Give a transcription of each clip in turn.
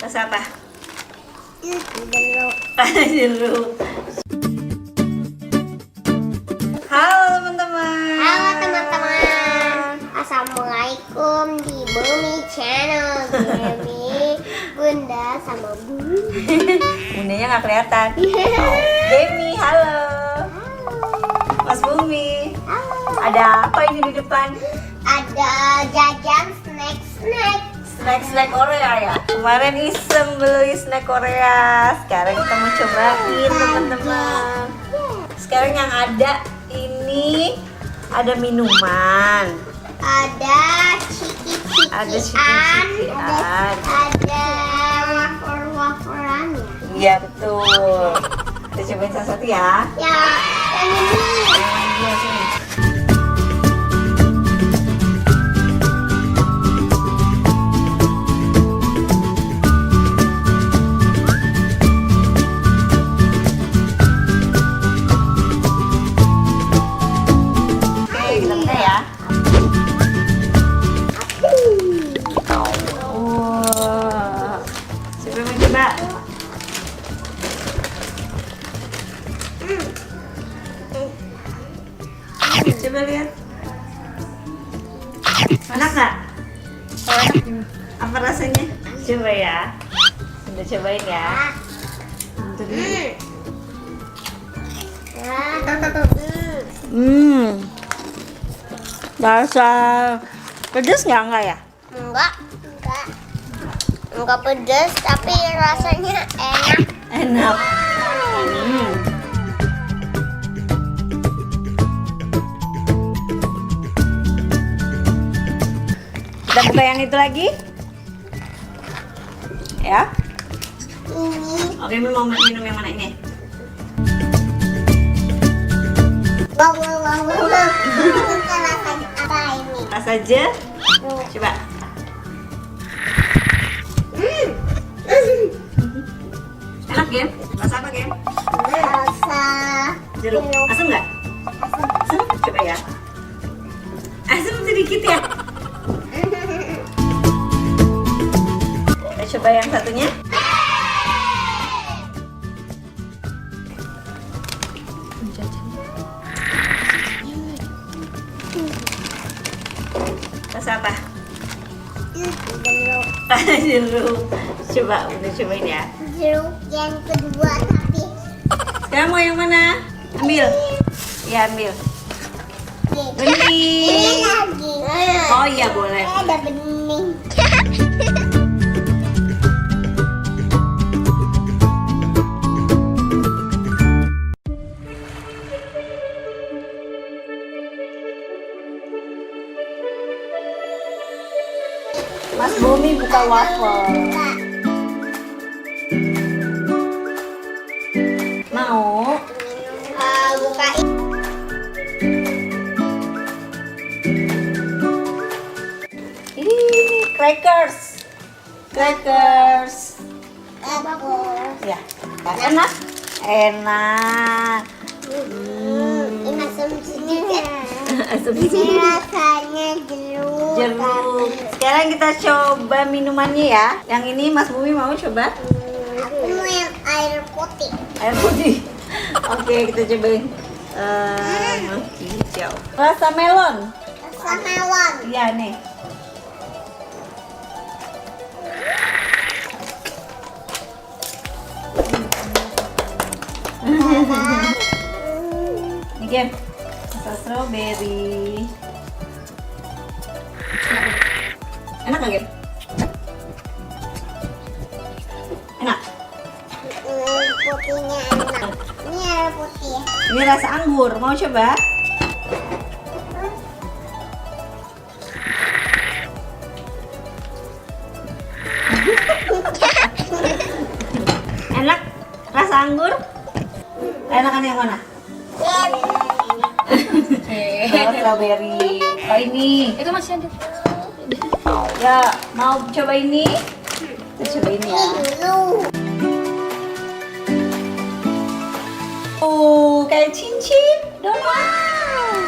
Rasa apa? Jeruk. Jeruk. Halo teman-teman. Halo teman-teman. Assalamualaikum di Bumi Channel. Demi Bunda sama Bu. Bundanya nggak kelihatan. Demi, halo. Mas Bumi. Halo. Ada apa ini di depan? Ada jajan snack. Snack Korea ya. Kemarin iseng beli snack Korea. Sekarang kita mau cobain teman-teman. Sekarang yang ada ini ada minuman. Ada ciki-cikian. Ada ciki-cikian. Ada wafer-waferannya. Iya betul. Kita cobain satu-satu ya. Ya, yang ini. Iya, sini. Oke, kita buka ya. Wow. Siapa yang mau coba? Coba lihat. Enak nggak? Apa rasanya? Coba ya. Udah cobain ya. Bentar dulu. Rasa pedes nggak ya? Enggak pedas, tapi rasanya enak. Enak. Kita buka yang itu lagi. Ya. Ini Oke, mau minum yang mana ini? wow. Kita rasanya apa ini? Rasa aja. Coba. Enak, Gem? Rasa apa, Gem? Rasa Jeruk. Asam nggak? Asam. Coba ya. Asam sedikit ya. Kita coba yang satunya. Rasa apa? jeruk. Jeruk. Coba, udah cobain ya. Jeruk yang kedua tapi Sekarang mau yang mana? Ambil. Ya, ambil. ini Bening. lagi. Oh iya, boleh. Ada bening. Mas Bumi buka waffle. Mau? Bukain. Ini crackers. Crackers. Bagus. Ya, enak. Enak. Ini asam sedikit. Asam Ini sedikit. rasanya jeruk. Jeruk. Sekarang kita coba minumannya ya. Yang ini Mas Bumi mau coba? Aku mau yang air putih. Air putih. Oke, kita cobain. Hijau. Rasa melon. Rasa melon. Iya nih. Ini Gem. Rasa strawberry. Enak nggak Gem? Enak. Putihnya enak. Ini air putih. Ini rasa anggur. Mau coba? Enak? Rasa anggur? Enakan yang mana? Oh, strawberry. Oh ini. Itu masih ada. Ya, mau coba ini? Kita cobain ya. Dulu. Kayak cincin, donat.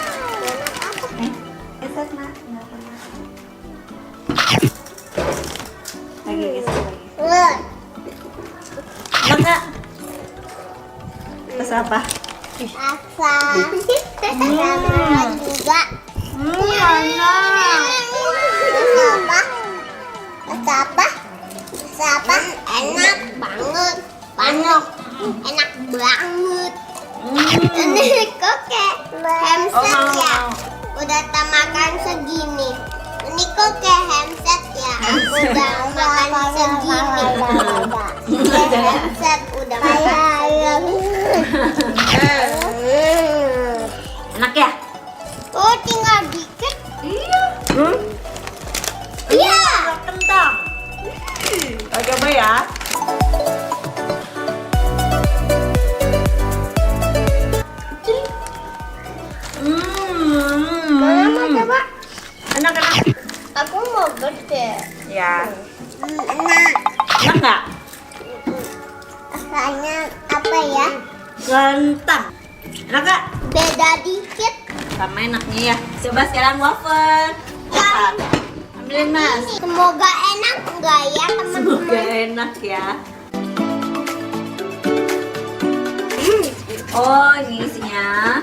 Rasa apa? Rasa merah juga. Enak. Rasa apa? Rasa apa? Rasa apa? Enak banget. Enak banget. Ini kok kayak hamster ya? Udah tak makan segini. Ini kok kayak hamster ya? Udah makan segini. Hamster udah makan Enak ya? Oh, tinggal dikit. Iya. Iya. Kentang. Kita coba ya. Mama mau coba? Enak. Aku mau gede. Ya. Enak. Enak nggak? Rasanya apa ya? Kentang. Enak nggak? Beda dikit. Sama enaknya ya. Coba sekarang wafer. Cepat. Ambilin mas. Semoga enak enggak ya Semoga teman-teman? enak ya. Oh ini isinya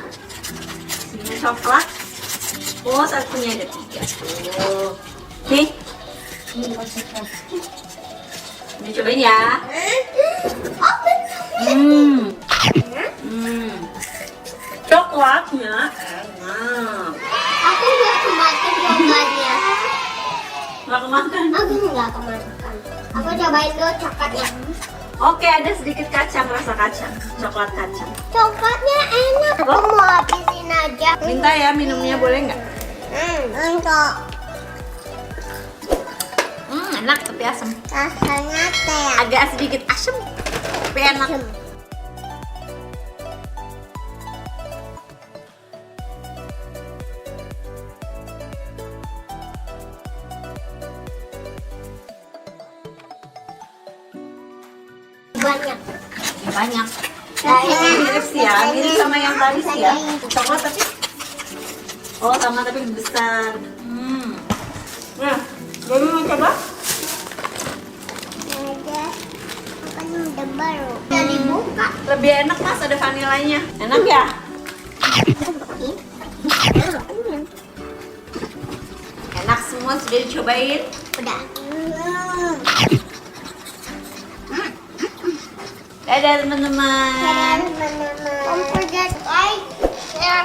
coklat. Oh satunya ada 3. Oh. Nih. Ini cobain ya. Oh benar. Coklatnya enak. Aku nggak kemakan coklatnya. Nggak kemakan. Aku nggak kemakan. Aku cobain dulu coklatnya. Oke, ada sedikit kacang, rasa kacang, coklat kacang. Coklatnya enak. Aku mau habisin aja. Minta ya minumnya, boleh nggak? Enggak. Enak tapi asam. Rasanya teh. Agak sedikit asam, tapi enak. Banyak. Banyak. Mirip sih ya, mirip sama yang tadi sih ya. Coklat tapi, oh sama tapi lebih besar. Nah, jadi mau coba? Ada. Kan udah baru. Udah dibuka. Lebih enak mas, ada vanilanya. Enak ya? Enak semua sudah dicobain. Udah. Dadah teman-teman. Don't forget like, share,